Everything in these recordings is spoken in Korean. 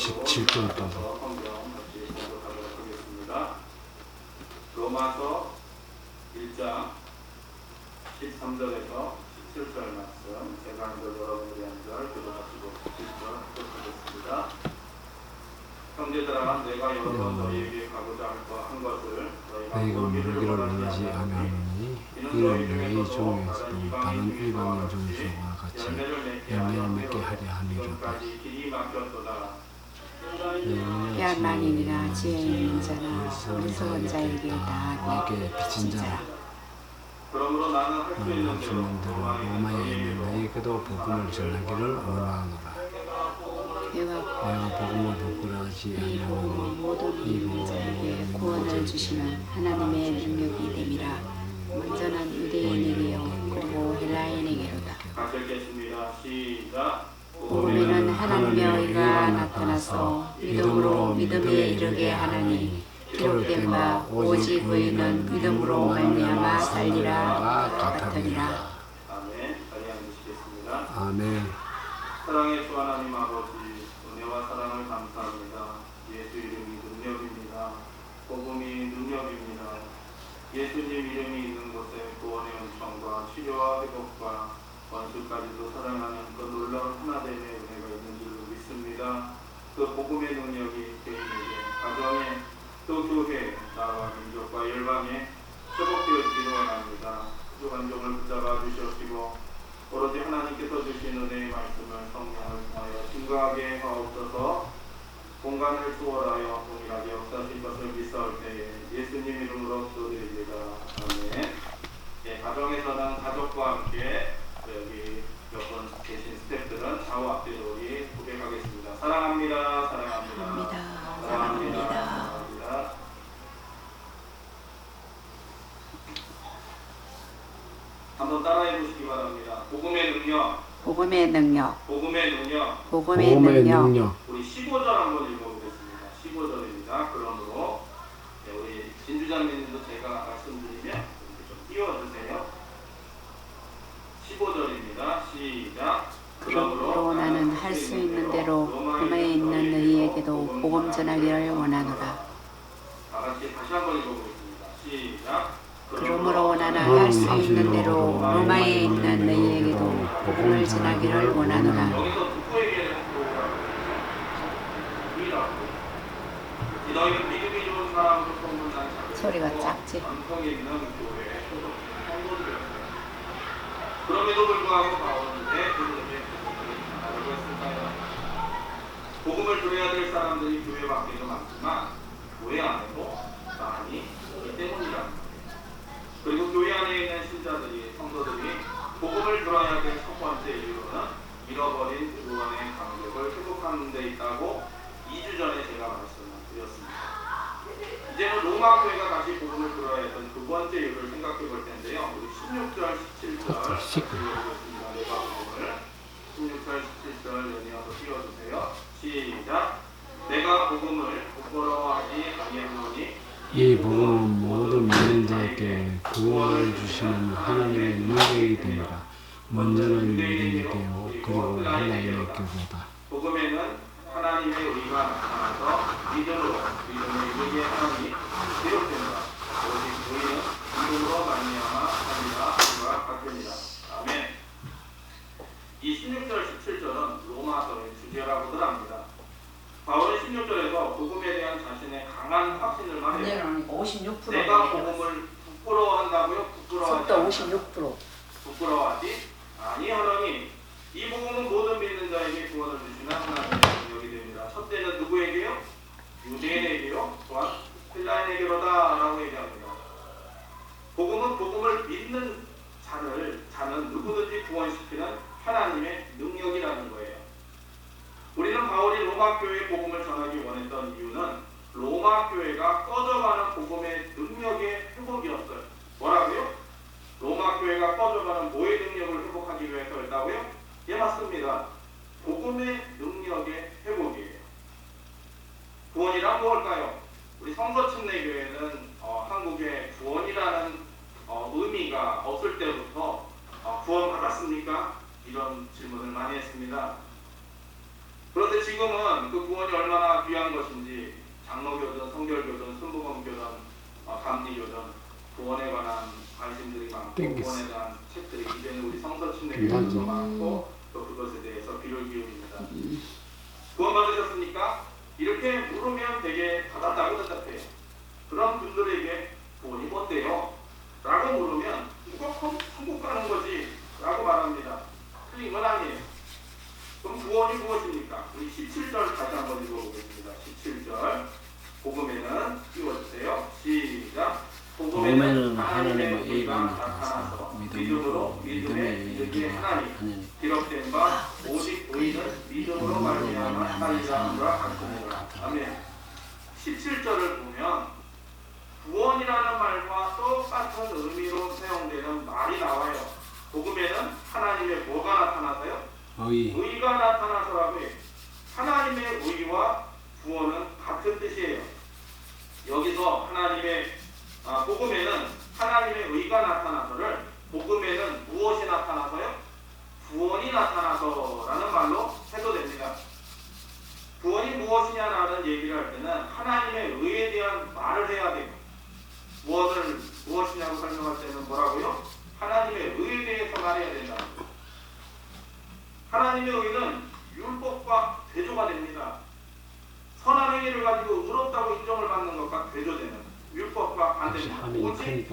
17절 동안 로마서 1장 13절에서 17절 말씀, 제가 한 절, 여러분들이 한 절, 교도하시고 17절 교독하겠습니다. 형제들아, 내가 여러 번 너희에게 가고자 한 것을 너희가 모르기를 원하지 아니하노니 이는 너희 중에서도 다른 일반인 중에서와 같이 열매를 맺게 하려 함이로다. 만인이나 지혜 있는 자나 어리석은 자에게 다 내게 빚진 자라. 너희가 주는 대로 로마에 있는 너희에게도 복음을 전하기를 원하노라. 내가 복음을 부끄러워하지 아니하노니 모든 믿는 자에게 구원을 주시는 하나님의 능력이 됨이라. 먼저는 유대인에게요 그리고 헬라인에게로다. 복음에는 하나님의 의가 나타나서 믿음으로 믿음에 이르게 하나니 기록된 바 오직 의인은 믿음으로 말미암아 살리라 같으니라. 아멘. 자리 앉으시겠습니다. 아멘. 사랑의 주 하나님 아버지, 은혜와 사랑을 감사합니다. 예수 이름이 능력입니다. 복음이 능력입니다. 예수님 이름이 있는 곳에 구원의 은총과 치료와 회복과 원수까지도 사랑하는 그 놀라운 하나됨의 은혜가 있는 줄로 믿습니다. 그 복음의 능력이 개인에게, 가정에, 또 교회, 나라와 민족과 열방에 회복되어지기를 원합니다. 그 간종을 붙잡아 주시옵시고 오로지 하나님께서 주신 은혜의 말씀을 성령을 통하여 증거하게 하옵소서. 공간을 초월하여 동일하게 역사하실 것을 믿사올 때에 예수님 이름으로 기도드립니다. 아멘. 예, 가정에서는 가족과 함께 여기 몇 번 계신 스태프들은 좌우 앞뒤로 우리 고백하겠습니다. 사랑합니다. 사랑합니다. 사랑합니다. 사랑합니다. 한번 따라해 보시기 바랍니다. 복음의 능력. 복음의 능력. 복음의 능력. 복음의 능력. 우리 15절 한번 읽어보겠습니다. 15절입니다. 그러므로 우리 진주장님도 제가 말씀드리면 이렇게 좀 띄워주세요. 15절입니다. 시작. 그러므로 나는 할 수 있는 대로 로마에 있는 너희에게도 복음 전하기를 원하노라. 다같이 다시 한번 읽어보겠습니다. 시작. 그러므로 나는 할 수 있는 대로 로마에 있는 너희에게도 복음을 전하기를 원하노라. 여기서 누구에게는 누구라고? 너희는 믿음이 좋은 사람으로 소문난 자들. 소리가 작지? 전통에 있는 교회에 소속된 성도들이었습니다. 그럼에도 불구하고 바울은 왜 그들에게 복음을 전하려고 했을까요? 복음을 들어야 될 사람들이 교회 밖에도 많지만 교회 안에도 많이 있기 때문이랍니다. 그리고 교회 안에 있는 신자들이, 성도들이 복음을 들어야 될 첫 번째 이유는 잃어버린 구원의 감격을 회복하는 데 있다고 2주 전에 제가 말씀을 드렸습니다. 이제는 로마 교회가 다시 복음을 들어야 했던 두 번째 이유를 생각해 볼 텐데요. 우리 16절, 17절 읽어보겠습니다. 내가 복음을 16절, 17절 연이어서 띄워주세요. 시작. 내가 복음을 부끄러워하지 아니하노니 이 복음은 모든 믿는 자에게 구원을 주시는 하나님의 능력이 됩니다. 먼저는 유대인에게요 그리고 헬라인에게로다. 복음에는 하나님의 의가 나타나서 믿음으로 믿음에 이르게 하니 기록된다. 오직 의는 믿음으로 말미암아 살리라 그와 같으니라. 아멘. 이 16절 17절은 로마서의 주제라고들 합니다. 바울은 16절에서 복음에 대한 자신의 강한 확신을 말해요. 56%. 내가 복음을 부끄러워한다고요? 부끄러워하지 56%. 부끄러워하지 아니하노니 이 복음은 모든 믿는 자에게 구원을 주시는 하나님의 능력이 됩니다. 첫째는 누구에게요? 유대인에게요. 또한 헬라인에게로다 라고 얘기합니다. 복음은 복음을 믿는 자는 누구든지 구원시키는 하나님의 능력이라는 거예요. 우리는 바울이 로마 교회에 복음을 전하기 원했던 이유는 로마 교회가 꺼져가는 복음의 능력의 회복이었어요. 뭐라고요? 로마 교회가 꺼져가는 뭐의 능력을 회복하기 위해서였다고요? 예, 맞습니다. 복음의 능력의 회복이에요. 구원이란 무엇일까요? 우리 성서침례교회는 한국에 구원이라는 의미가 없을 때부터 구원 받았습니까? 이런 질문을 많이 했습니다. 그런데 지금은 그 구원이 얼마나 구원에 관한 관심들이 많고 땡겼어. 구원에 대한 책들이 이제는 우리 성서 침례 괜찮지? 교육도 많고 또 그것에 대해서 귀를 기울입니다. 구원 받으셨습니까? 이렇게 물으면 되게 받았다고 대답해요. 그런 분들에게 구원이 뭔데요? 라고 물으면 무조건 천국 가는 거지 라고 말합니다. 틀린 건 아니에요. 그럼 구원이 무엇입니까? 우리 17절 다시 한번 읽어보겠습니다. 17절 복음에는 띄워주세요. 시작. 복음에는 하나님의 의가 나타나서 믿음으로 믿음의 이르게 하나니 기록된 바 오직 의인은 믿음으로 말미암아 살리라 하시니라. 아멘. 17절을 보면 구원이라는 말과 똑같은 의미로 사용되는 말이 나와요. 복음에는 하나님의 뭐가 나타나서요? 의가 나타나서라고 해요. 하나님의 의와 구원은 같은 뜻이에요. 여기서 하나님의 복음에는 하나님의 의가 나타나서를 복음에는 무엇이 나타나서요? 구원이 나타나서라는 말로 해도 됩니다. 구원이 무엇이냐라는 얘기를 할 때는 하나님의 의에 대한 말을 해야 돼요. 무엇이냐고 설명할 때는 뭐라고요? 하나님의 의에 대해서 말해야 된다. 하나님의 의는 율법과 대조가 됩니다. 선한 행위를 가지고 의롭다고 인정을 받는 것과 대조되는 율법과 반대입니다. 오직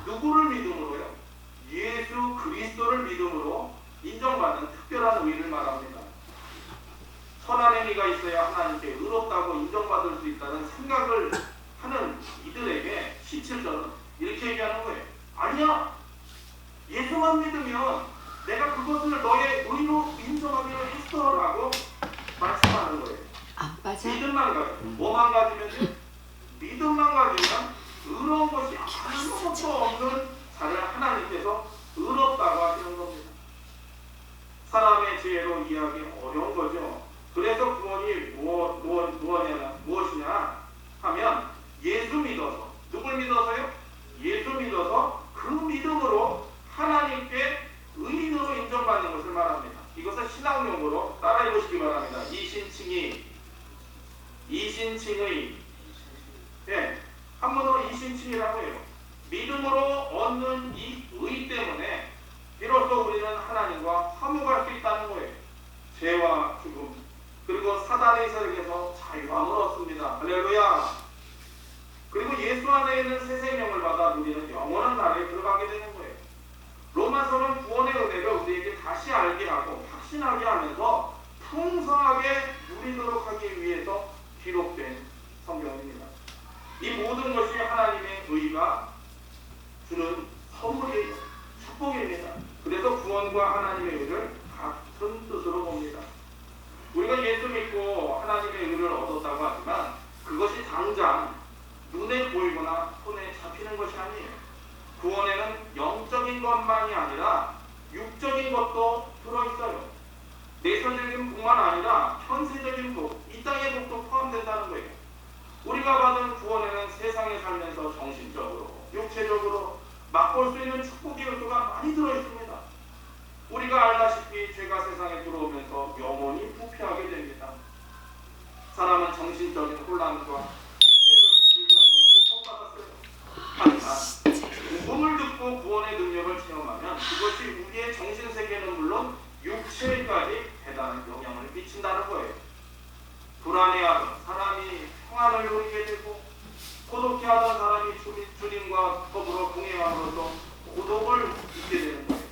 누구를 믿음으로요? 예수 그리스도를 믿음으로 인정받는 특별한 의를 말합니다. 선한 행위가 있어야 하나님께 의롭다고 인정받을 수 있다는 생각을 하는 이들에게 17절은 이렇게 얘기하는 거예요. 아니야! 예수만 믿으면 내가 그것을 너의 의로 인정하기로 했어 라고 말씀하는 거예요. 믿음만 가지고 뭐만 가지면요? 믿음만 가지면 의로운 것이 아무것도 없는 자를 하나님께서 의롭다고 하시는 겁니다. 사람의 지혜로 이해하기 어려운 거죠. 그래서 구원이 무엇이냐 하면 예수 믿어서, 누굴 믿어서요? 예수 믿어서 그 믿음으로 하나님께 의인으로 인정받는 것을 말합니다. 이것을 신학용어로 따라 해보시기 바랍니다. 이신칭의 한문으로 이신칭이라고 해요. 믿음으로 얻는 이 의 때문에 비로소 우리는 하나님과 화목할 수 있다는 거예요. 죄와 죽음 그리고 사단의 세력에서 자유함을 얻습니다. 할렐루야. 그리고 예수 안에 있는 새 생명을 받아 누리는 영원한 나라에 들어가게 되는 거예요. 로마서는 구원의 은혜를 우리에게 다시 알게 하고 확신하게 하면서 풍성하게 누리도록 하기 위해서 기록된 성경입니다. 이 모든 것이 하나님의 의가 주는 선물이에요. 축복입니다. 그래서 구원과 하나님의 의를 같은 뜻으로 봅니다. 우리가 예수 믿고 하나님의 의를 얻었다고 하지만 그것이 당장 눈에 보이거나 손에 잡히는 것이 아니에요. 구원에는 영적인 것만이 아니라 육적인 것도 들어있어요. 내선적인 복만 아니라 현세적인 복, 이 땅의 복도 포함된다는 거예요. 우리가 받은 구원에는 세상에 살면서 정신적으로, 육체적으로 맛볼 수 있는 축복의 요소가 많이 들어있습니다. 우리가 알다시피 죄가 세상에 들어오면서 영혼이 부패하게 됩니다. 사람은 정신적인 혼란과 육체적인 질병으로 고통받았어요. 하지만 복음을 듣고 구원의 능력을 체험하면 그것이 우리의 정신세계는 물론 육체까지 대단한 영향을 미친다는 거예요. 불안해하던 사람이 평안을 누리게 되고 고독해하던 사람이 주님과 더불어 동행함으로써 고독을 잊게 되는 거예요.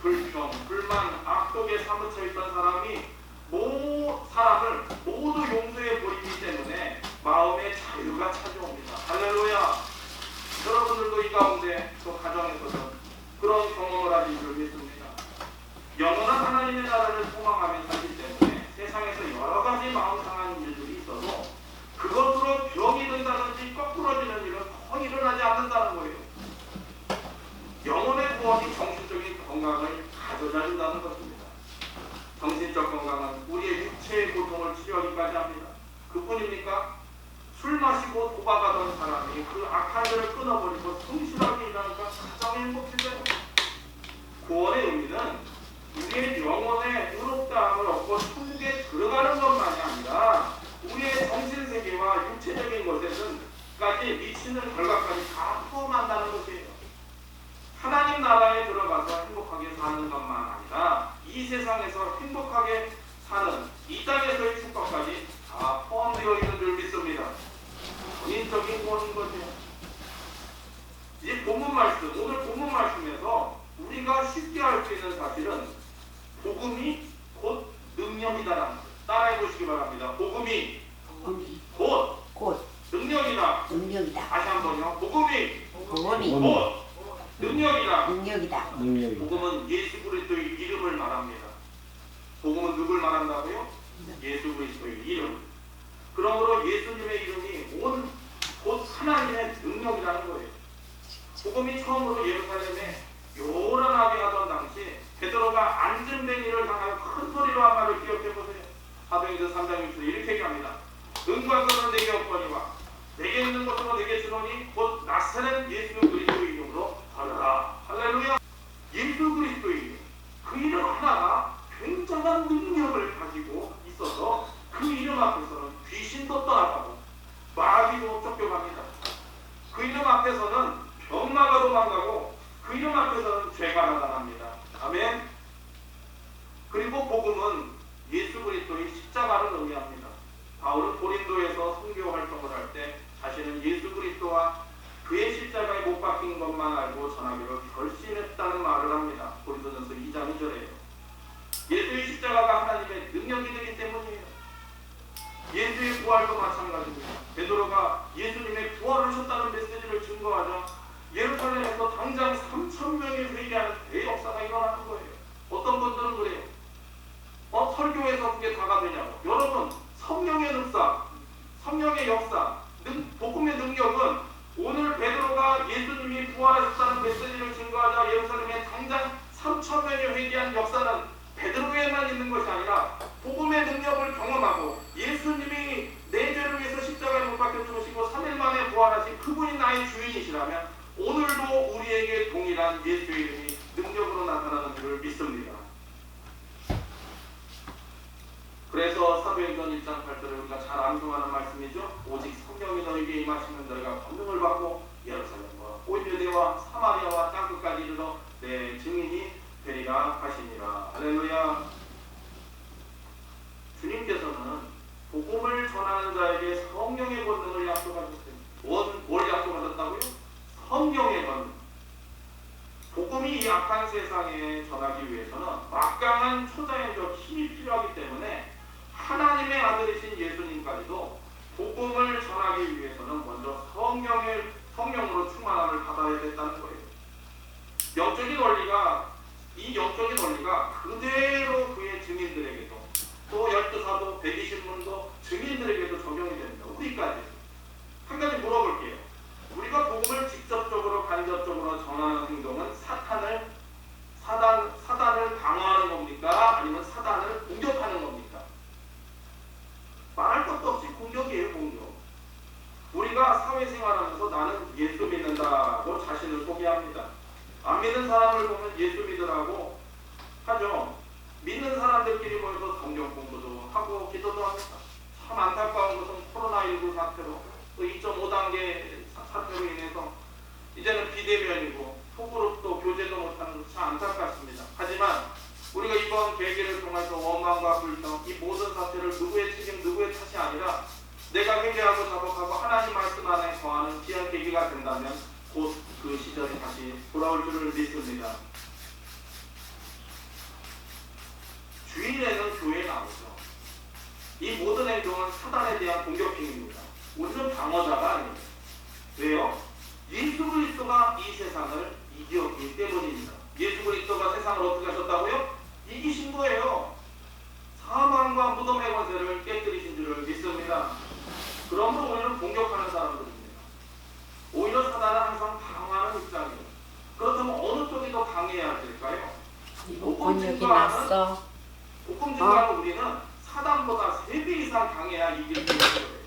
불평, 불만, 악독에 사무쳐 있던 사람을 모두 용서해 버리기 때문에 마음의 자유가 찾아옵니다. 할렐루야. 여러분들도 이 가운데 또 가정에서도 그런 경험을 하실 줄 믿습니다. 영원한 하나님의 나라를 소망하며 살기 때문에 세상에서 여러 가지 마음 상한 일들이 있어도 그것으로 병이 든다든지 거꾸러지는 일은 거의 일어나지 않는다는 거예요. 영혼의 구원이 정신적인 건강을 가져다 준다는 것입니다. 정신적 건강은 우리의 육체의 고통을 치료하기까지 합니다. 그뿐입니까? 술 마시고 도박하던 사람이 그 악한 일을 끊어버리고 성실하게 일하니까 가장 행복해져요. 구원의 의미는 우리의 영혼의 의롭다함을 얻고 천국에 들어가는 것만이 아니라 우리의 정신세계와 육체적인 것에는까지 미치는 결과까지 다 포함한다는 것이에요. 번이요. 복음이 복음이 곧 능력이라. 능력이다. 능력이 복음은 예수 그리스도의 이름을 말합니다. 복음은 누굴 말한다고요? 예수 그리스도의 이름. 그러므로 예수님의 이름이 곧 하나님의 능력이라는 거예요. 복음이 처음으로 예루살렘에 요란하게 하던 당시 베드로가 안전뱅이를 당하여 큰 소리로 한 말을 기억해보세요. 사도행전 3장 6절에 이렇게 얘기합니다. 은과 금은 내게 없거니와 내게 있는 것으로 내게 주노니 곧 나사렛 예수 그리스도의 이름으로 하라. 할렐루야. 예수 그리스도의 이름, 그 이름 하나가 굉장한 능력을 가지고 있어서 그 이름 앞에서는 귀신도 떠나가고 마귀도 쫓겨갑니다. 그 이름 앞에서는 병마가 도망가고 그 이름 앞에서는 죄가 나타납니다. 아멘. 그리고 복음은 예수 그리스도의 십자가를 의미합니다. 바울은 고린도에서 선교 활동을 할 때 자신은 예수 그리스도와 그의 십자가에 못 박힌 것만 알고 전하기로 결심했다는 말을 합니다. 고린도전서 2장 2절에요. 예수의 십자가가 하나님의 능력이 되기 때문이에요. 예수의 부활도 마찬가지입니다. 베드로가 예수님의 부활을 하셨다는 메시지를 증거하자 예루살렘에서 당장 3,000명이 회개하는 대역사가 일어나는 거예요. 어떤 분들은 그래요. 설교에서 그게 다가 되냐고. 여러분, 성령의 능사, 성령의 역사, 복음의 능력은 오늘 베드로가 예수님이 부활하셨다는 메시지를 증거하자 예루살렘에 당장 3,000명이 회개한 역사는 베드로에만 있는 것이 아니라 복음의 능력을 경험하고 예수님이 내 죄를 위해서 십자가에 못 박혀 죽으시고 3일 만에 부활하신 그분이 나의 주인이시라면 오늘도 우리에게 동일한 예수의 이름이 능력으로 나타나는 줄을 믿습니다. 그래서 사도행전 1장 8절을 우리가 잘 암송하는 말씀이죠. 오직 성령이 너에게 임하시면 너희가 권능을 받고 예루살렘과 온 유대와 사마리아와 땅끝까지 이르러 내 증인이 되리라 하시니라. 할렐루야. 주님께서는 복음을 전하는 자에게 성령의 권능을 약속하셨어요. 뭘 약속하셨다고요? 성령의 권능. 복음이 이 악한 세상에 전하기 위해서는 막강한 초자연적 힘이 필요하기 때문에 하나님의 아들이신 예수님까지도 복음을 전하기 위해서는 먼저 성령으로 충만함을 받아야 됐다는 거예요. 이 영적인 원리가 그대로 그의 증인들에게도 또 12사도 120문도 증인들에게도 적용이 됩니다. 우리까지. 한 가지 물어볼게요. 우리가 복음을 직접적으로 간접적으로 전하는 행동은 사단을 방어하는 겁니까? 아니면 사단을 공격하는 겁니까? 말할 것도 없이 공격이에요, 공격. 우리가 사회생활하면서 나는 예수 믿는다고 자신을 소개합니다. 안 믿는 사람을 보면 예수 믿으라고 하죠. 믿는 사람들끼리 모여서 성경 공부도 하고 기도도 합니다. 참 안타까운 것은 코로나19 사태로 또 2.5단계 사태로 인해서 이제는 비대면이고 소그룹도 교제도 못하는 것이 참 안타깝습니다. 하지만 우리가 이번 계기를 통해서 원망과 불평, 이 모든 사태를 누구의 책임, 누구의 탓이 아니라 내가 회개하고 자복하고 하나님 말씀 안에 거하는 귀한 계기가 된다면 곧 그 시절이 다시 돌아올 줄을 믿습니다. 주일에는 교회에 나오죠. 이 모든 행동은 사단에 대한 공격행위입니다. 우리는 방어자가 아닙니다. 왜요? 예수 그리스도가 이 세상을 이겼기 때문입니다. 예수 그리스도가 세상을 어떻게 하셨다고요? 이기신 거예요. 사망과 무덤의 권세를 깨뜨리신 줄을 믿습니다. 그러므로 우리는 공격하는 사람들입니다. 오히려 사단은 항상 방어하는 입장이에요. 그렇다면 어느 쪽이 더 강해야 될까요? 번역이 났어. 복음 증거하는 우리는 사단보다 3배 이상 강해야 이길 수 있는 거예요.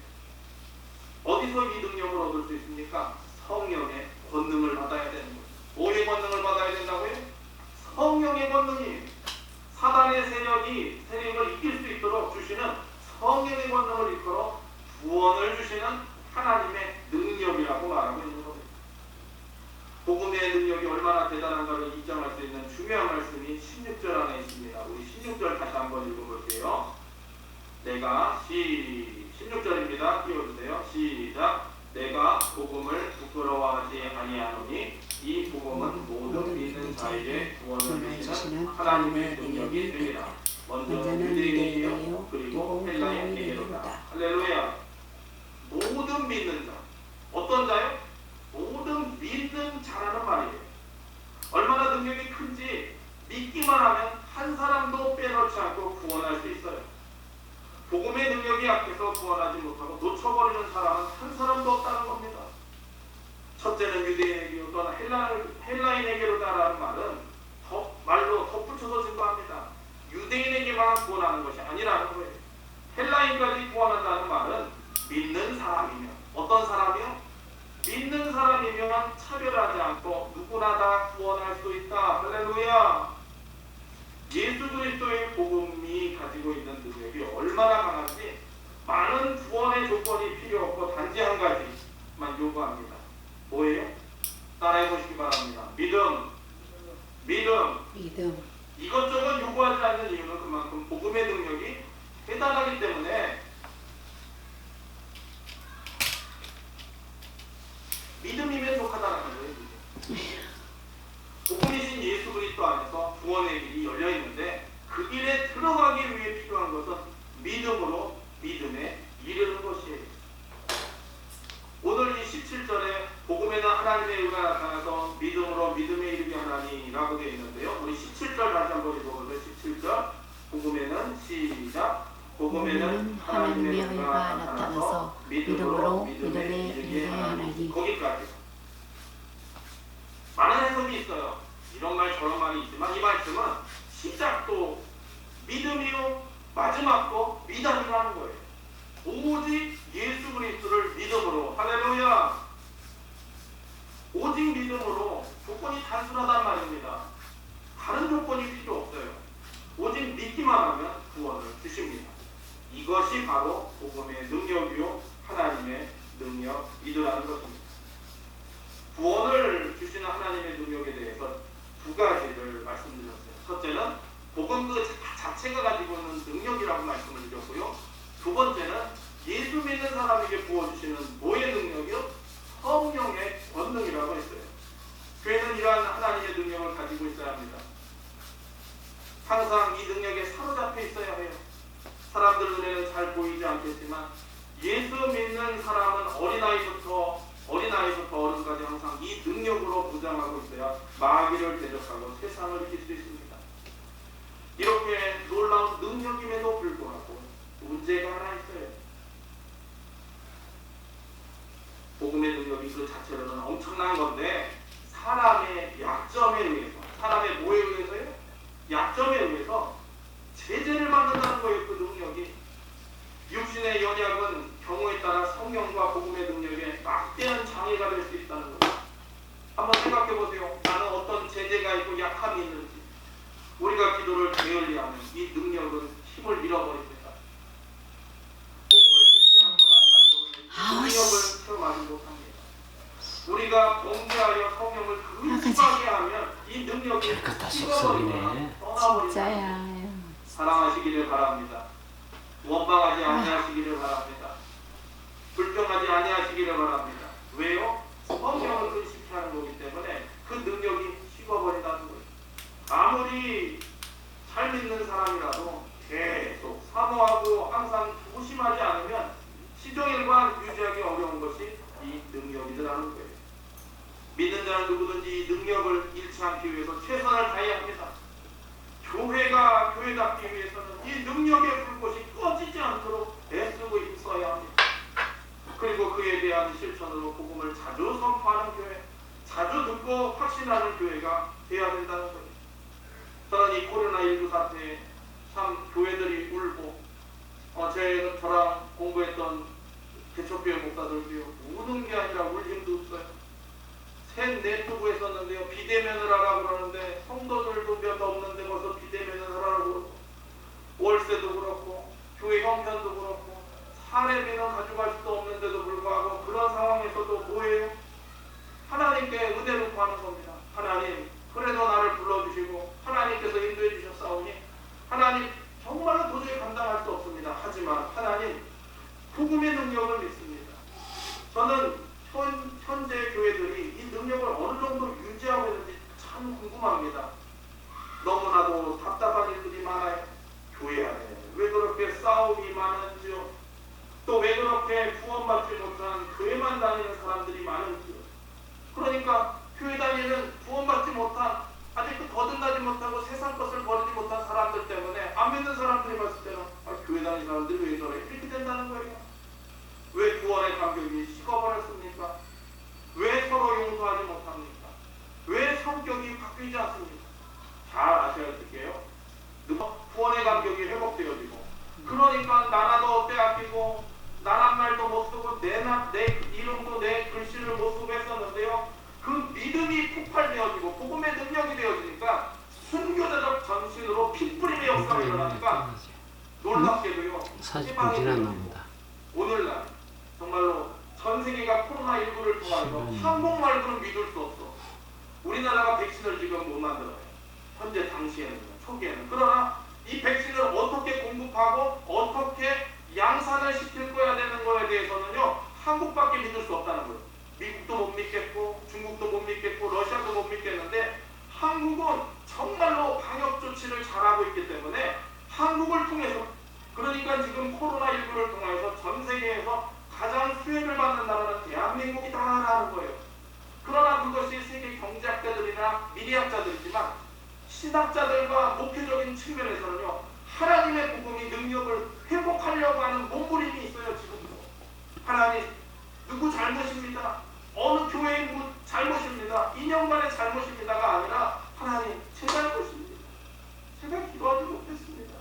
어디서 이 능력을 얻을 수 있습니까? 성령의 권능을 받아야 되는 거예요. 뭐의 권능을 받아야 된다고요? 성령의 권능이 사단의 세력을 이길 수 있도록 주시는 성령의 권능을 이끌어 구원을 주시는 하나님의 능력이라고 말하고 있는 겁니다. 복음의 능력이 얼마나 대단한가를 입증할 수 있는 중요한 말씀이 16절 안에 있습니다. 우리 16절 다시 한번 읽어볼게요. 16절입니다. 띄워주세요. 시작. 내가 복음을 부끄러워하지 아니하노니 이 복음은 모든 믿는 자에게 구원을 주시는 하나님의 능력이 되리라. 먼저 유대인이요 그리고 헬라인에게로다. 할렐루야. 못하고 놓쳐버리는 사람은 한 사람도 없다는 겁니다. 첫째는 유대인에게로 또는 헬라인에게로 따라하는 말은 말로 덧붙여서 증거합니다. 유대인에게만 구원하는 것이 아니라는 거예요. 헬라인까지 구원한다는 말은 믿는 사람이면, 어떤 사람이요? 믿는 사람이면 차별하지 않고 누구나 다 구원할 수 있다. 할렐루야. 예수 그리스도의 복음이 가지고 있는 능력이 얼마나 강한지 많은 구원의 조건이 필요 없고 단지 한 가지만 요구합니다. 뭐예요? 따라해 보시기 바랍니다. 믿음. 이것저것 요구하지 않는 이유는 그만큼 복음의 능력이 대단하기 때문에 믿음이면 족하다는 거예요. 복음이신 예수 그리스도 안에서 구원의 길이 열려 있는데 그 길에 들어가기 위해 필요한 것은 믿음으로 믿음에 이르는 것이에요. 오늘 이 17절에 복음에는 하나님의 의가 나타나서 믿음으로 믿음에 이르게 하나니라고 되어 있는데요. 우리 17절 다시 한번 읽어보세요. 17절 복음에는 시작. 복음에는 하나님의 의가 나타나서 믿음으로 믿음에 이르게 하나니. 거기까지. 많은 해석이 있어요. 이런 말 저런 말이 있지만 이 말씀은 시작도 믿음이요 마지막도 믿음이라는 거예요. 오직 예수 그리스도를 믿음으로. 할렐루야. 오직 믿음으로. 조건이 단순하단 말입니다. 다른 조건이 필요 없어요. 오직 믿기만 하면 구원을 주십니다. 이것이 바로 복음의 능력이요 하나님의 능력이더라는 것입니다. 구원을 주시는 하나님의 능력에 대해서 두 가지를 말씀드렸어요. 첫째는 복음 그 자체가 가지고 있는 능력이라고 말씀을 드렸고요. 두 번째는 예수 믿는 사람에게 부어주시는 뭐의 능력이요? 성령의 권능이라고 했어요. 교회는 이러한 하나님의 능력을 가지고 있어야 합니다. 항상 이 능력에 사로잡혀 있어야 해요. 사람들 눈에는 잘 보이지 않겠지만 예수 믿는 사람은 어린아이부터 어른까지 항상 이 능력으로 무장하고 있어야 마귀를 대적하고 세상을 이길 수 있습니다. 이렇게 놀라운 능력임에도 불구하고 문제가 하나 있어요. 복음의 능력이 그 자체로는 엄청난 건데 사람의 약점에 의해서, 사람의 뭐에 의해서요? 약점에 의해서 제재를 받는다는 거예요. 그 능력이. 육신의 연약은 경우에 따라 성령과 복음의 능력에 막대한 장애가 될 수 있다는 거예요. 한번 생각해 보세요. 나는 어떤 제재가 있고 약함이 있는지. 우리가 기도를 게을리하면 이 능력은 힘을 잃어버립니다. 복음을 듣지 않거나 한 능력을 체험하지 못합니다. 우리가 범죄하여 성령을 근심하게 하면 이 능력이 식어버리거나 떠나버립니다. 사랑하시기를 바랍니다. 원망하지 아니하시기를 바랍니다. 불평하지 아니하시기를 바랍니다. 왜요? 성령을 근심케 하는 거기 때문에 그 능력이 식어버린다는 거예요. 아무리 잘 믿는 사람이라도 계속 사모하고 항상 조심하지 않으면 시종일관 유지하기 어려운 것이 이 능력이라는 거예요. 믿는 자는 누구든지 이 능력을 잃지 않기 위해서 최선을 다해야 합니다. 교회가 교회답기 위해서는 이 능력의 불꽃이 꺼지지 않도록 애쓰고 힘써야 합니다. 그리고 그에 대한 실천으로 복음을 자주 선포하는 교회, 자주 듣고 확신하는 교회가 되어야 된다는 거예요. 저는 이 코로나19 사태에 참 교회들이 울고 저랑 공부했던 개척교회 목사들도요, 우는 게 아니라 울 힘도 없어요. 셋 두고 했었는데요, 비대면을 하라고 그러는데 성도들도 몇 없는데 벌써 비대면을 하라고 그러고, 월세도 그렇고 교회 형편도 그렇고 사례비는 가져갈 수도 없는데도 불구하고 그런 상황에서도 뭐예요? 하나님께 은혜를 구하는 겁니다. 하나님, 그래도 나를 불러주시고 하나님께서 인도해 주셨사오니 하나님 정말로 도저히 감당할 수 없습니다. 하지만 하나님 복음의 능력을 믿습니다. 저는 현재 교회들이 이 능력을 어느 정도 유지하고 있는지 참 궁금합니다. 너무나도 답답한 일들이 많아요. 교회 안에 왜 그렇게 싸움이 많은지요? 또 왜 그렇게 구원받지 못한 교회만 다니는 사람들이 많은지요? 그러니까 교회 다니는 구원받지 못한, 아직 거듭나지 못하고 세상 것을 버리지 못한 사람들 때문에 안 믿는 사람들이 봤을 때는 교회 다니는 사람들이 왜 저래? 이렇게 된다는 거예요. 쓰고 내 이름도 내 글씨를 못 쓰고 했었는데요. 그 믿음이 폭발되어지고 복음의 능력이 되어지니까 순교자적 정신으로 핏뿌림의 역사가 일어나니까 놀랍게도요. 사십분 지났나 보다. 오늘날 정말로 전 세계가 코로나19를 통해서 한국말고는 믿을 수 없어. 우리나라가 백신을 지금 못 만들어요. 현재 당시에는, 초기에는. 그러나 이 백신을 어떻게 공급하고 어떻게 양산을 시킬 거야 되는 거에 대해서는요, 한국밖에 믿을 수 없다는 거예요. 미국도 못 믿겠고 중국도 못 믿겠고 러시아도 못 믿겠는데 한국은 정말로 방역 조치를 잘하고 있기 때문에 한국을 통해서, 그러니까 지금 코로나19를 통해서 전 세계에서 가장 수혜를 받는 나라는 대한민국이다라는 거예요. 그러나 그것이 세계 경제학자들이나 미래학자들이지만 신학자들과 목회적인 측면에서는요, 하나님의 복음이 능력을 회복하려고 하는 몸부림이 있어요. 지금도 하나님 누구 잘못입니다, 어느 교회의 잘못입니다, 인연간의 잘못입니다가 아니라 하나님 제 잘못입니다. 제가 기도하지 못했습니다.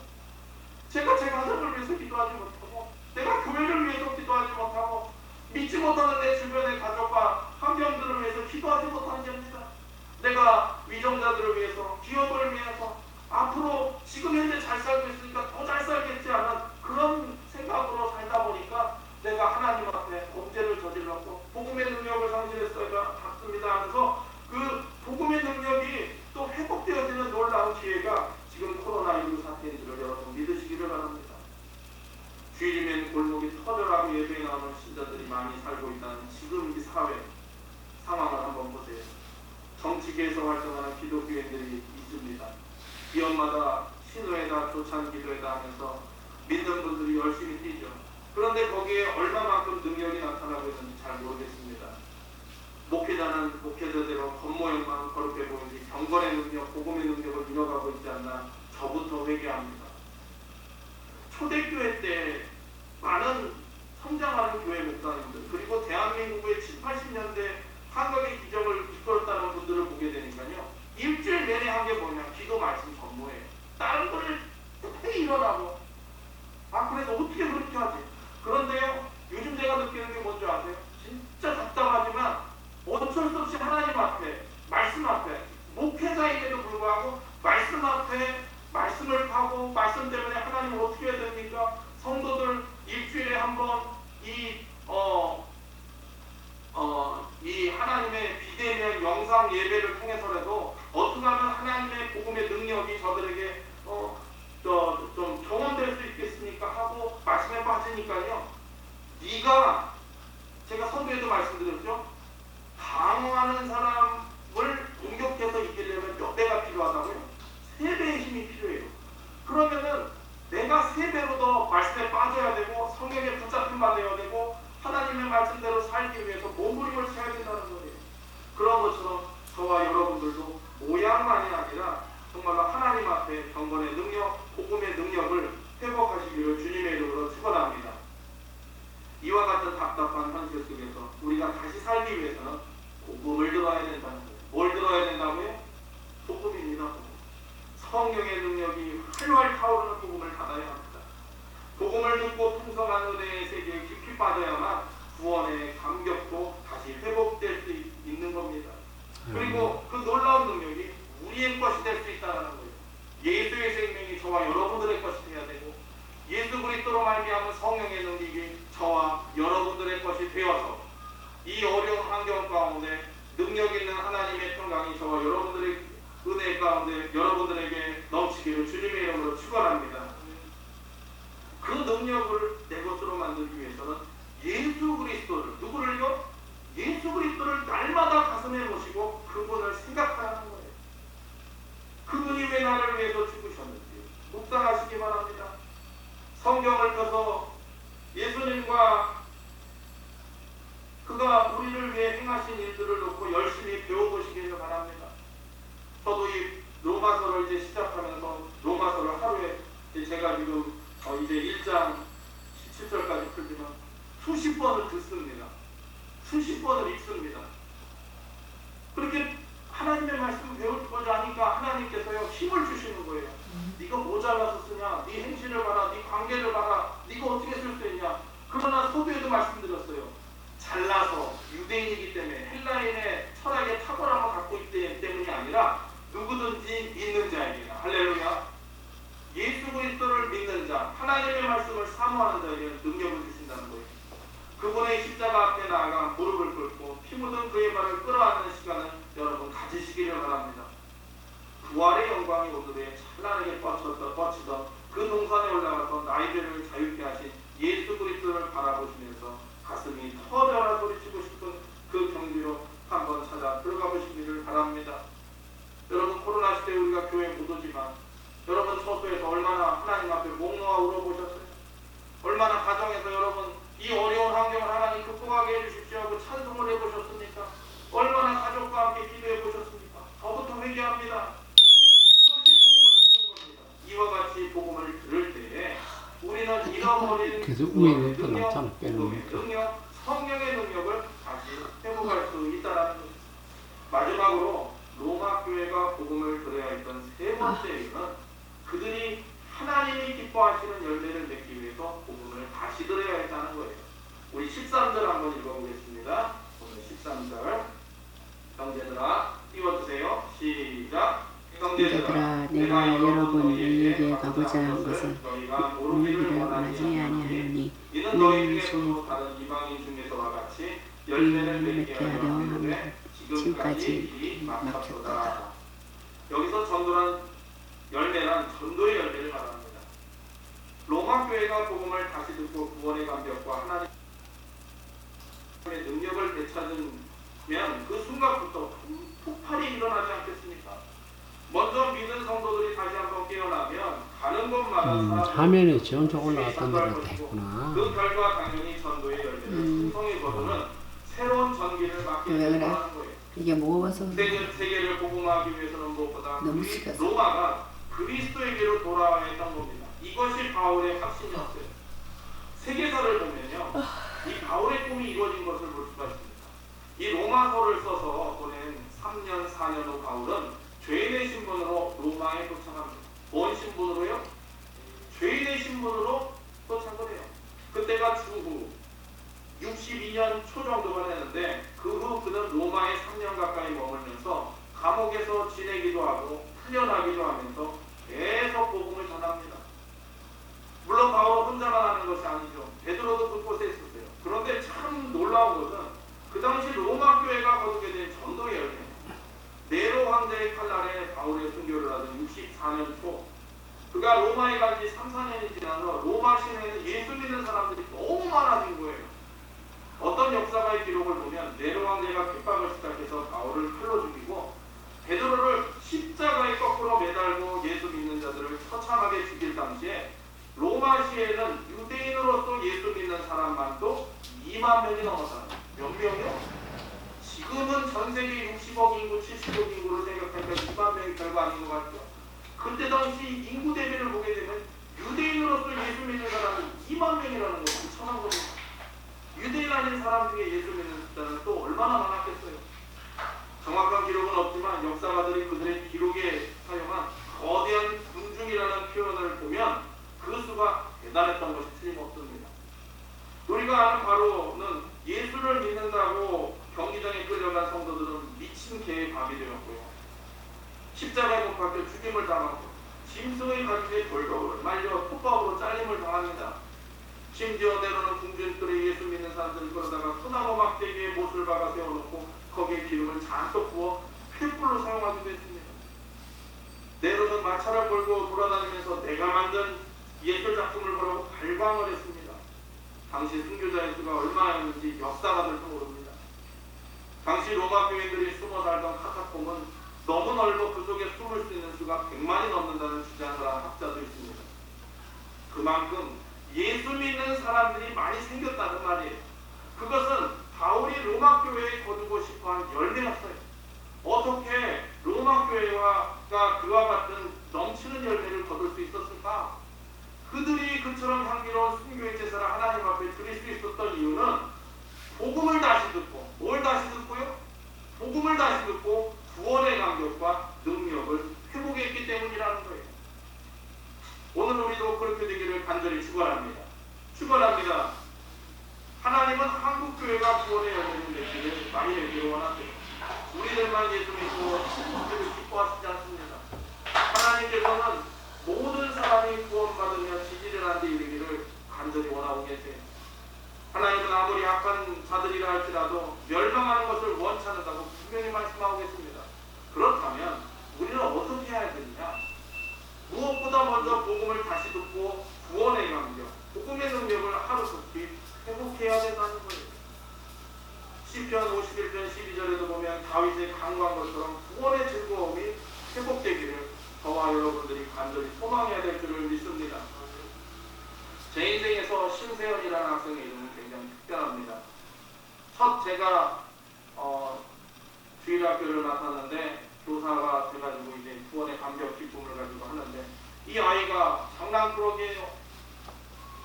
제가 제 가정을 위해서 기도하지 못하고 내가 교회를 위해서 기도하지 못하고 믿지 못하는 내 주변의 가족과 환경들을 위해서 기도하지 못하는 겁니다. 내가 위정자들을 위해서, 기업을 위해서 앞으로 지금 현재 잘 살고 있으니까 더 잘 살겠지 하는 그런 생각으로 살다 보니까 내가 하나님 앞에 범죄를 저질렀고 복음의 능력을 상실했어야 닿습니다 하면서 그 복음의 능력이 또 회복되어지는 놀라운 기회가 지금 코로나19 사태인 줄을 여러분 믿으시기를 바랍니다. 주일이면 골목이 터져라고 예배에 나오는 신자들이 많이 살고 있다는 지금 이 사회 상황을 한번 보세요. 정치계에서 활동하는 기독교인들이 있습니다. 기업마다 신호에다 조찬 기도에다 하면서 믿는 분들이 열심히 뛰죠. 그런데 거기에 얼마만큼 능력이 나타나고 있는지 잘 모르겠습니다. 목회자는 목회자대로 겉모양만 거룩해 보이지 경건의 능력, 복음의 능력을 잃어가고 있지 않나 저부터 회개합니다. 초대교회 때 많은 성장하는 교회 목사님들, 그리고 대한민국의 70, 80년대 한국의 기적을 이끌었다는 분들을 보게 되니까요, 일주일 내내 한 게 뭐냐, 기도 말씀 전무예요. 다른 거를 어떻게 일어나고, 그래서 어떻게 그렇게 하지? 그런데요, 요즘 제가 느끼는 게 뭔지 아세요? 진짜 답답하지만 어쩔 수 없이 하나님 앞에, 말씀 앞에, 목회자임에도 불구하고 말씀 앞에 말씀을 파고 말씀 때문에 하나님 어떻게 해야 됩니까? 성도들 일주일에 한 번 이 하나님의 비대면 영상 예배를 통해서라도 어떻게 하면 하나님의 복음의 능력이 저들에게 좀 경험될 수 있겠습니까? 하고 말씀에 빠지니까요. 네가, 제가 선교에도 말씀드렸죠. 강화하는 사람을 공격해서 이기려면 몇 배가 필요하다고요? 3배의 힘이 필요해요. 그러면은 내가 3배로 더 말씀에 빠져야 되고 성령에 붙잡힌 바 되어야 되고 하나님의 말씀대로 살기 위해서 몸부림을 쳐야 된다는 거예요. 그런 것처럼 저와 여러분들도 모양만이 아니라 정말로 하나님 앞에 경건의 능력, 복음의 능력을 회복하시기를 주님의 이름으로 축원합니다. 이와 같은 답답한 현실 속에서 우리가 다시 살기 위해서는 복음을 들어야 된다는 거예요. 뭘 들어야 된다고요? 복음입니다. 성령의 능력이 활활 타오르는 복음을 받아야 합니다. 복음을 듣고 풍성한 은혜의 세계에 깊이 빠져야만 구원의 감격도 다시 회복될 수 있는 겁니다. 그리고 그 놀라운 능력이 우리의 것이 될 수 있다는 거예요. 예수의 생명이 저와 여러분들의 것이 되어야 되고 예수 그리스도로 말미암은 성령의 능력이 저와 여러분들의 것이 되어서 이 어려운 환경 가운데 능력 있는 하나님의 평강이 저와 여러분들의 은혜 가운데 여러분들에게 넘치기를 주님의 이름으로 축원합니다. 그 능력을 내 것으로 만들기 위해서는 예수 그리스도를, 누구를요? 예수 그리스도를 날마다 가슴에 모시고 그분을 생각하는 거예요. 그분이 왜 나를 위해서 죽으셨는지 묵상하시기 바랍니다. 성경을 펴서 예수님과 그가 우리를 위해 행하신 일들을 놓고 열심히 배워보시기를 바랍니다. 저도 이 로마서를 이제 시작하면서 로마서를 하루에 제가 지금 이제 1장 17절까지 풀지만 수십 번을 듣습니다. 수십 번을 읽습니다. 그렇게 하나님의 말씀을 배우고자 하니까 하나님께서요 힘을 주시는 거예요. 네가 모자라서 쓰냐? 네 행실을 봐라, 네 관계를 봐라, 네가 어떻게 쓸 수 있냐? 그러나 서두에도 말씀드렸어요. 그분의 십자가 앞에 나아가 무릎을 꿇고 피 묻은 그의 발을 끌어안는 시간을 여러분 가지시기를 바랍니다. 부활의 영광이 오늘에 찬란하게 뻗치던 그 동산에 올라가서 나이들을 자유케 하신 예수 그리스도를 바라보시면서 가슴이 터져라 소리치고 싶은 그 경지로 한번 찾아 들어가 보시기를 바랍니다. 여러분 코로나 시대에 우리가 교회 못 오지만 여러분 처소에서 얼마나 하나님 앞에 목 놓아 울어보셨어요? 얼마나 가정에서 여러분 이 어려운 환경을 하나님 극복하게 해주십시오 하고 찬송을 해보셨습니까? 얼마나 가족과 함께 기도해 보셨습니까? 저부터 회개합니다. 그것이 복음을 듣는 겁니다. 이와 같이 복음을 들을 때에 우리는 잃어버린 계속 우연히 또 능력, 남잖아, 빼는 복음의 거. 능력, 성령의 능력을 다시 회복할 수 있다는 것입니다. 마지막으로 로마 교회가 복음을 들어야 했던 세 번째 이유는 그들이 하나님이 기뻐하시는 열매를 맺기 위해서 복음을 다시 들어야 했다는 거예요. 우리 13절 한번 읽어보겠습니다. 오늘 13절 형제들아 띄워주세요. 시작. 형제들아 내가 여러분에게 가고자 한 것은 모르기를 원하지 아니하노니 이는 너희 중에서도 다른 이방인 중에서와 같이 열매를 맺게 하려 하는데 지금까지 막혔도다. 여기서 전도란 열매란 전도의 열매를 말합니다. 로마 교회가 복음을 다시 듣고 구원의 감격과 하나님의 능력을 되찾으면 그 순간부터 폭발이 일어나지 않겠습니까? 먼저 믿은 성도들이 다시 한번 깨어나면 가는 곳마다 화면에 전적 올라갔던 데가 됐구나. 그 결과 당연히 전도의 열매를 풍성히 거두는 새로운 전기를 맡기는 거예요. 이게 먹어서 세계를 복음하기 위해서는 무엇보다 너무 식어서. 로마가 그리스도에게로 돌아와야 했던 겁니다. 이것이 바울의 확신이었어요. 세계사를 보면요, 이 바울의 꿈이 이루어진 것을 볼 수가 있습니다. 이 로마서를 써서 보낸 3년 4년 후 바울은 죄인의 신분으로 로마에 도착합니다. 뭔 신분으로요? 죄인의 신분으로 도착을 해요. 그때가 주후 62년 초 정도가 되는데 그 후 그는 로마에 3년 가까이 머물면서 감옥에서 지내기도 하고 풀려나기도 하면서 계속 복음을 전합니다. 물론 바울은 혼자만 하는 것이 아니죠. 베드로도 그곳에 있었어요. 그런데 참 놀라운 것은 그 당시 로마 교회가 거두게 된 전도의 열매, 네로 황제의 칼날에 바울의 순교를 하던 64년 초, 그가 로마에 간 지 3, 4년이 지나서 로마 시내에는 예수 믿는 사람들이 너무 많아진 거예요. 어떤 역사가의 기록을 보면 네로 황제가 핍박을 시작해서 바울을 칼로 죽이고 베드로를 십자가에 거꾸로 매달고 예수 믿는 자들을 처참하게 죽일 당시에 로마 시에는 유대인으로서 예수 믿는 사람만도 2만 명이 넘었어요. 몇 명이요? 지금은 전 세계 60억 인구, 70억 인구를 생각하니까 2만 명이 별거 아닌 것 같죠? 그때 당시 인구 대비를 보게 되면 유대인으로서 예수 믿는 사람이 2만 명이라는 거 엄청난 겁니다. 유대인 아닌 사람 중에 예수 믿는 숫자는 또 얼마나 많았겠어요? 정확한 기록은 없지만 역사가들이 그들의 기록에 사용한 거대한 군중이라는 표현을 보면 그 수가 대단했던 것이 틀림없습니다. 우리가 아는 바로는 예수를 믿는다고 경기장에 끌려간 성도들은 미친 개의 밥이 되었고요. 십자가에 못 박혀 죽임을 당하고 짐승의 가죽에 돌격을 말려 톱밥으로 잘림을 당합니다. 심지어 때로는 궁전들의 예수 믿는 사람들을 끌어다가 소나무 막대기에 못을 박아 세워놓고 거기에 기름을 잔뜩 부어 횃불로 사용하기도 했습니다. 네로는 마차를 몰고 돌아다니면서 내가 만든 예술 작품을 보라고 발광을 했습니다. 당시 순교자의 수가 얼마였는지 역사가들도 모릅니다. 당시 로마 교인들이 숨어 살던 카타콤은 너무 넓어 그 속에 숨을 수 있는 수가 100만이 넘는다는 주장을 한 학자도 있습니다. 그만큼 예수 믿는 사람들이 많이 생겼다는 말이에요. 그것은 바울이 로마 교회에 거두고 싶어한 열매였어요. 어떻게 로마 교회가 그와 같은 넘치는 열매를 거둘 수 있었을까? 그들이 그처럼 향기로운 순교의 제사를 하나님 앞에 드릴 수 있었던 이유는 복음을 다시 듣고, 뭘 다시 듣고요? 복음을 다시 듣고 구원의 감격과 능력을 회복했기 때문이라는 거예요. 오늘 우리도 그렇게 되기를 간절히 축원합니다. 축원합니다. 하나님은 한국교회가 구원의 열매를 맺기를 많이 맺기를 원하세요. 우리들만 예수 믿고 그를 기뻐하시지 않습니다. 하나님께서는 모든 사람이 구원받으며 지지를 한 데 이르기를 간절히 원하고 계세요. 하나님은 아무리 약한 자들이라 할지라도 멸망하는 것을 원치 않는다고 분명히 말씀하고 계십니다. 그렇다면 우리는 어떻게 해야 되느냐? 무엇보다 먼저 복음을 다시 듣고 구원의 감격, 복음의 능력을 하루속히 회복해야 된다는 거예요. 시편 51편 12절에도 보면 다윗의 강구한 것처럼 구원의 즐거움이 회복되기를 저와 여러분들이 간절히 소망해야 될 줄을 믿습니다. 제 인생에서 신세연이라는 학생의 이름은 굉장히 특별합니다. 첫 제가 주일학교를 맡았는데 교사가 돼가지고 이제 구원의 감격 기쁨을 가지고 하는데 이 아이가 장난꾸러기예요.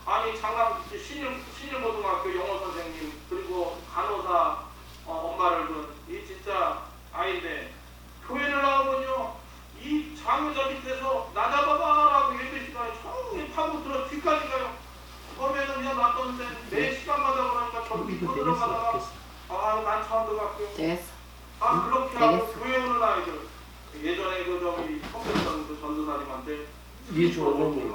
아니 신일고등학교 영어 선생님 그리고 간호사 엄마를 둔 이 진짜 아이인데 교회를 나오면요 이 장의자 밑에서 나 잡아봐라고 예배 시간에 조용히 파고들어 뒤까지 가요. 처음에는 그냥 놨던 매 시간마다 그러니까 저 밑으로 들어가다가 난 처음 들어갔고요. 그렇게 하고 교회 오는 아이들 예전에 그 저기 선배였던 그 전도사님한테 예주원은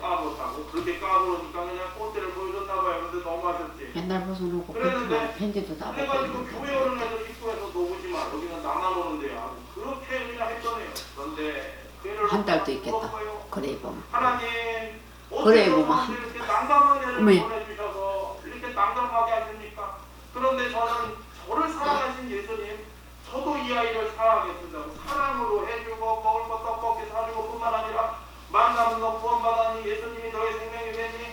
까불었다고 그렇게 까불으니까 그냥 꼰대를 보여줬나봐요. 근데 너무하셨지. 맨날 벗어놓고 그랬는데 편지도 다 그래가지고 교회 오는 애들 입구에서 놓으지 마. 여기는 나만 오는 데야. 그렇게 그냥 했더니요. 그런데 한 달도 있겠다. 그래 보면. 하나님 그래 보면 이렇게 난감한 애를 어메. 보내주셔서 이렇게 난감하게 하십니까? 그런데 저는 저를 사랑하신 예수님 저도 이 아이를 사랑하겠습니다. 사랑으로 해주고 먹을 것 떡볶이 사주고 뿐만 아니라 만나면 너 구원받았니? 예수님이 너의 생명이 되니?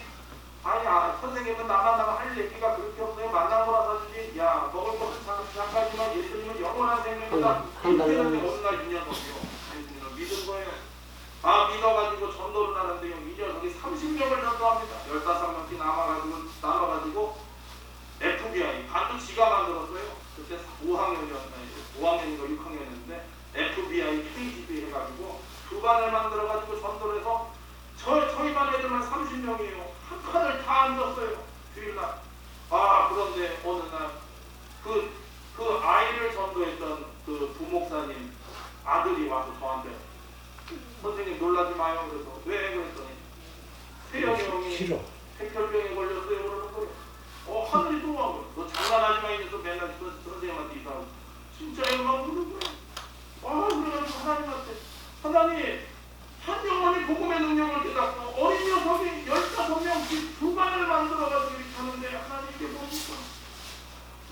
아니 선생님은 나만 할 얘기가 그렇게 없어요. 만난 거라 사주지. 야 먹을 것은 잠깐이지만 예수님은 영원한 생명이다. 이렇게 어느 날 이 녀석이요. 예수님을 믿은 거예요. 믿어가지고 전도를 하는데요. 이 녀석이 30명을 전도합니다. 15명씩 남아가지고 FBI 반도 지가 만들었어요. 그때 5학년이었나요? 5학년인가 6학년이었는데 FBI KGB 해가지고 두 반을 만들어가지고 전도를 해서 저희 반 애들만 30명이에요. 한 칸을 다 앉았어요. 주일날. 그런데 어느 날 그 아이를 전도했던 그 부목사님 아들이 와서 저한테 선생님 놀라지 마요. 그래서 왜? 그랬더니 세영이 형이 백혈병에 걸렸어요. 그러는 거예요. 하늘이 좋아한 거예요. 너 장난하지 마. 이래서 맨날 선생님한테 이상하고 진짜요? 막 그러는 거예요. 그래가지고 하나님한테 하나님 한 영혼이 복음의 능력을 깨닫고 어린 녀석이 15명씩 두 반을 만들어가지고 이렇게 하는데 하나님 이게 뭡니까?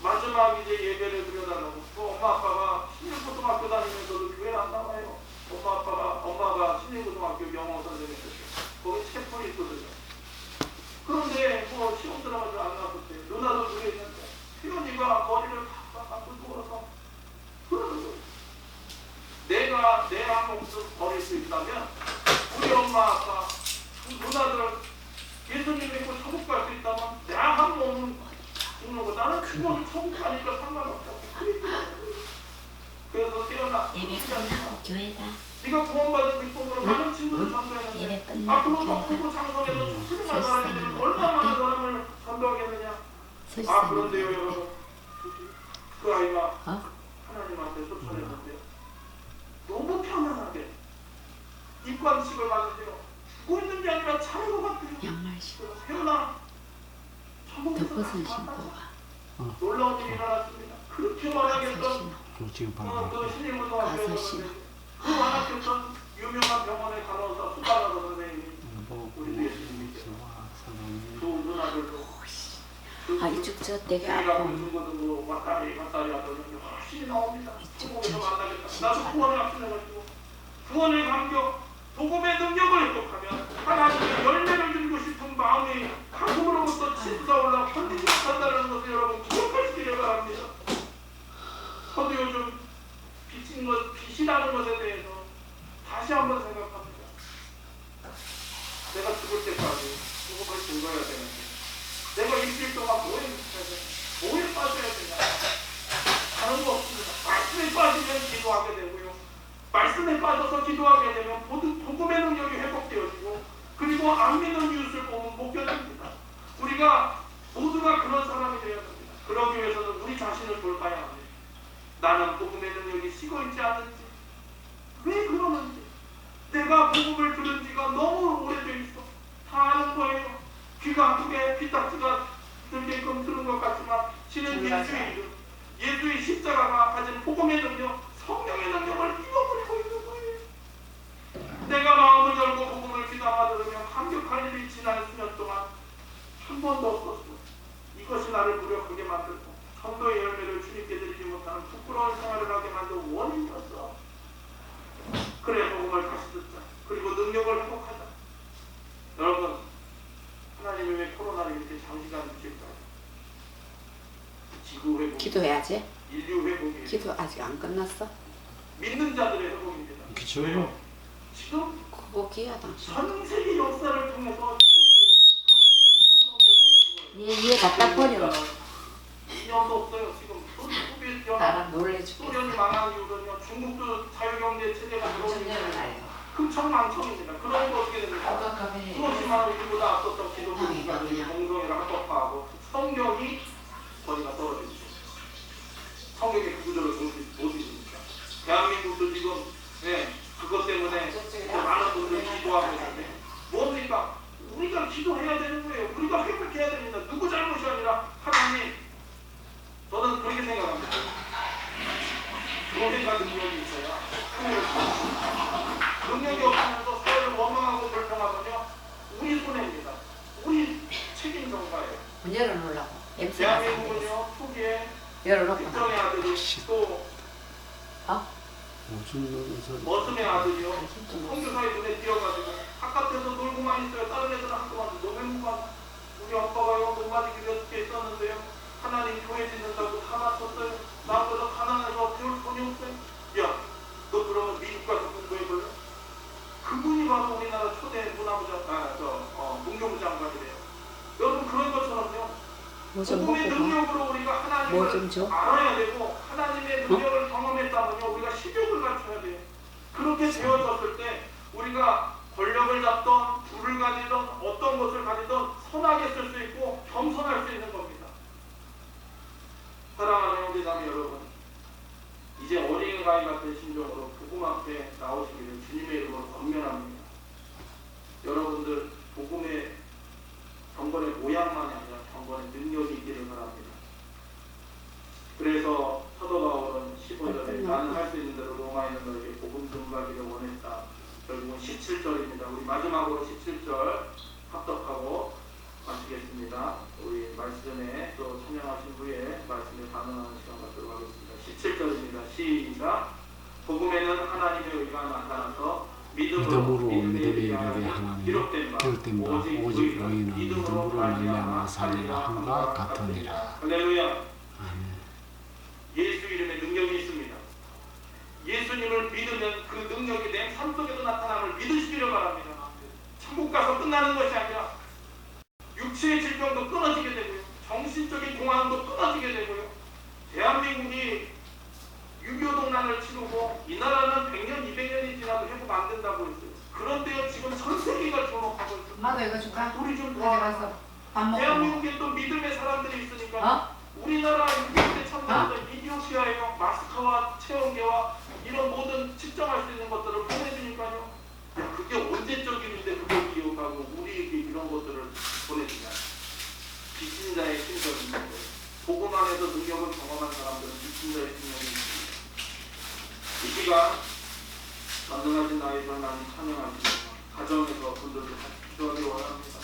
마지막 이제 예배를 드려달라고 또 엄마 아빠가 신일고등학교 다니면서도 교회를 안 나와요. 엄마가 신일고등학교 영어 선생님이었어요. 거기 채플이 있거든요. 그런데 시험 들어가지고 안 나왔을 때 누나도 그게 있는데 태연이가 머리를 탁 누워서 그러는 거예요. 내가 내 한 목숨 버릴 수 있다면 우리 엄마 아빠 누나들 예수님 믿고 천국 갈 수 있다면 내 한 몸은 죽는 거 나는 죽어도 천국 가니까 상관없다고. 그래서 태연아 예배 끝나고 교회다. 네가 구원받은 기쁨으로 많은 친구들 전도했는데 예배 끝나고 앞으로 교회다. 전국 장성에서 출생한 사람들이 얼마나 많은 사람을 전도하겠느냐. 그런데요 여러분 그 아이가 하나님한테 쫓아냈는데요. 너무 편안하게 입관식을 받는데요. 죽고 있는 게 아니라 자는 것 같아요. 양말 신고 태어나 덮옷을 신고 가. 놀라운 일이 일어났습니다. 그렇게 말하겠던 신어. 그 신일고등학교 가서 신어. 그 만학했던 유명한 병원의 간호사 수간호사 선생님이 우리 예수님이죠. 두 누나들도 이쪽 저 되게 우리가 아파. 중고등부 왔다리 하더니 확실히 나옵니다. 천국에서 만나겠다. 나도 구원을 확신해가지고 구원의 감격, 복음의 능력을 회복하면 하나님의 열매를 드리고 싶은 마음이 가슴으로부터 치솟아올라 편리지 못한다는 것을 여러분 기억하시기를 바랍니다. 저도 요즘 빚이라는 것에 대해서 다시 한번 생각합니다. 내가 죽을 때까지 복음을 증거해야 되는데 내가 일주일 동안 뭐에 빠져야 되냐? 다른 거 없습니다. 말씀에 빠지면 기도하게 되고요. 말씀에 빠져서 기도하게 되면 복음의 능력이 회복되어지고 그리고 안 믿는 이웃을 보면 못 견딥니다. 우리가 모두가 그런 사람이 되어야 됩니다. 그러기 위해서는 우리 자신을 돌봐야 합니다. 나는 복음의 능력이 식어있지 않은지 왜 그러는지 내가 복음을 들은 지가 너무 오래돼 있어. 다 아는 거예요. 귀가 아프게 피딱지가 들게끔 들은 것 같지만 실은 예수의 이름, 예수의 십자가가 가진 복음의 능력, 성령의 능력을 잃어버리고 있는 거예요. 내가 마음을 열고 복음을 귀담아 들으며 감격할 일이 지난 수년 동안 한 번도 없었어. 이것이 나를 무력하게 만들고 전도의 열매를 주님께 드리지 못하는 부끄러운 생활을 하게 만든 원인이었어. 그래, 복음을 다시 듣자. 그리고 능력을 회복하자. 여러분, 하나님이 왜 코로나를 이렇게 장시간 주실까요? 지구 회복, 기도해야지. 인류 회복이 기도 아직 안 끝났어. 믿는 자들의 회복입니다. 그쵸. 왜요? 지금 그거 기하다. 전 세계 역사를 통해서 얘 갖다 버려. 2년도 없어요. 지금 소비에트 연합, 나랑 놀래줄게. 소련이 망한 이유는요. 중국도 자유경제 체제가 들어오니까 흥청망청입니다. 그러니까 어떻게 됩니까? 수없이만 우리보다 앞섰던 기독교인들이 공동회를 합법화하고 성경이 거리가 떨어집니다. 성경의 그 구조를 못 이깁니다. 대한민국도 지금 그것 때문에 많은 분들이 기도하고 있는데 뭡니까? 우리가 기도해야 되는 거예요. 우리가 회복해야 됩니다. 누구 잘못이 아니라 하나님. 저는 그렇게 생각합니다. 그렇게까지 능력이 있어야 능력이 없으면서 서로를 원망하고 불평하면요 우리 손해입니다. 우리 책임 전가예요. 문 열어놓으려고. 냄새가 대한민국은요 초기에 열어놓고. 육정의 아들이 또 오줌 머슴의 아들이요 선교사의 눈에 띄어가지고 바깥에서 놀고만 있어요. 다른 애들은 한동안 노맹무만 우리 아빠가요 못 맞이기 어떻게 있었는데요. 하나님 교회 짓는다고 다 맞췄어요. 나보다 가난해서 배울 돈이 없어요. 야, 너 그러면 미국 가서 공부해볼래? 그분이 바로 우리나라 초대 문교부 장관이래요. 여러분 그런 것처럼요. 뭐좀 복음의 먹고 가. 능력으로 우리가 뭐 좀 하나님을 줘? 알아야 되고 하나님의 능력을 경험했다면요 우리가 식욕을 갖춰야 돼요. 그렇게 되어졌을 때 우리가 권력을 잡던 부를 가지던 어떤 것을 가지던 선하게 쓸 수 있고 겸손할 수 있는 겁니다. 사랑하는 형제자매 여러분, 이제 어린아이 같은 심정으로 복음 앞에 나오시기를 주님의 이름으로 권면합니다. 여러분들 복음의 경건의 모양만이 아니라 경건의 능력이 있기를 바랍니다. 그래서 사도 바울은 15절에 나는 할 수 있는 대로 로마에 있는 너에게 복음 전가기를 원했다. 결국은 17절입니다. 우리 마지막으로 17절 합독하고 마치겠습니다. 우리 말씀에 또 찬양하신 후에 말씀에 반응하는 시간 갖도록 하겠습니다. 17절입니다. 시작. 복음에는 하나님의 의가 나타나서 믿음으로 믿음에 이르게 하나님 기록된 바 오직 의인은 믿음으로 말미암아 살리라 함과 같으니라. 할렐루야. 아멘. 예수 이름에 능력이 있습니다. 예수님을 믿으면 그 능력이 내 삶 속에서 나타남을 믿으시기를 바랍니다. 천국 가서 끝나는 것이 아니라 육체의 질병도 끊어지게 되고요. 정신적인 공황도 끊어지게 되고요. 대한민국이 6.25 동란을 치르고 이 나라는 100년, 200년이 지나도 회복 안 된다고 했어요. 그런데요 지금 전 세계가 주목하고 있어요. 엄마도 이거 줄까? 우리 좀 어디 도와라. 가서 밥 먹고. 대한민국에 또 믿음의 사람들이 있으니까 우리나라 6.25때 참여했던 이디오피아에요. 마스크와 체온계와 이런 모든 측정할 수 있는 것들을 보내주니까요. 야, 그게 언제적 일인데 그걸 기억하고 우리에게 이런 것들을 보내주냐. 비신자의 심정입니다. 복음 안에서 능력을 경험한 사람들은 비신자의 심정이 있습니다. 이 시간 전능하신 나의 하나님 찬양하시고 가정에서 분들도 같이 기도하기 원합니다.